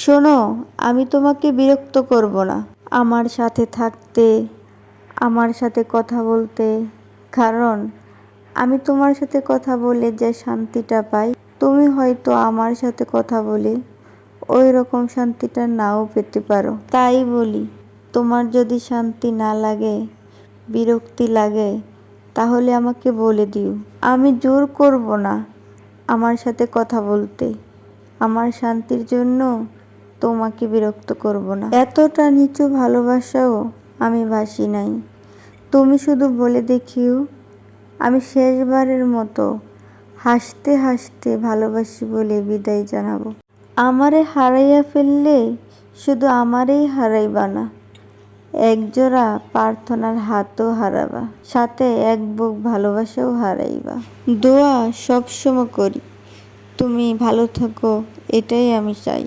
শোনো, আমি তোমাকে বিরক্ত করব না আমার সাথে থাকতে, আমার সাথে কথা বলতে। কারণ আমি তোমার সাথে কথা বলে যে শান্তিটা পাই, তুমি হয়তো আমার সাথে কথা বলে ওই রকম শান্তিটা নাও পেতে পারো। তাই বলি, তোমার যদি শান্তি না লাগে, বিরক্তি লাগে, তাহলে আমাকে বলে দিও। আমি জোর করব না আমার সাথে কথা বলতে। আমার শান্তির জন্য তোমাকে বিরক্ত করব না। এতটা নিচু ভালোবাসাও আমি বাসি নাই। তুমি শুধু বলে দেখিও, আমি শেষবারের মতো হাসতে হাসতে ভালোবাসি বলে বিদায় জানাবো। আমারে হারাইয়া ফেললে শুধু আমারেই হারাইবা না, একজোড়া প্রার্থনার হাতও হারাবা, সাথে এক বুক ভালোবাসাও হারাইবা। দোয়া সবসময় করি তুমি ভালো থাকো, এটাই আমি চাই।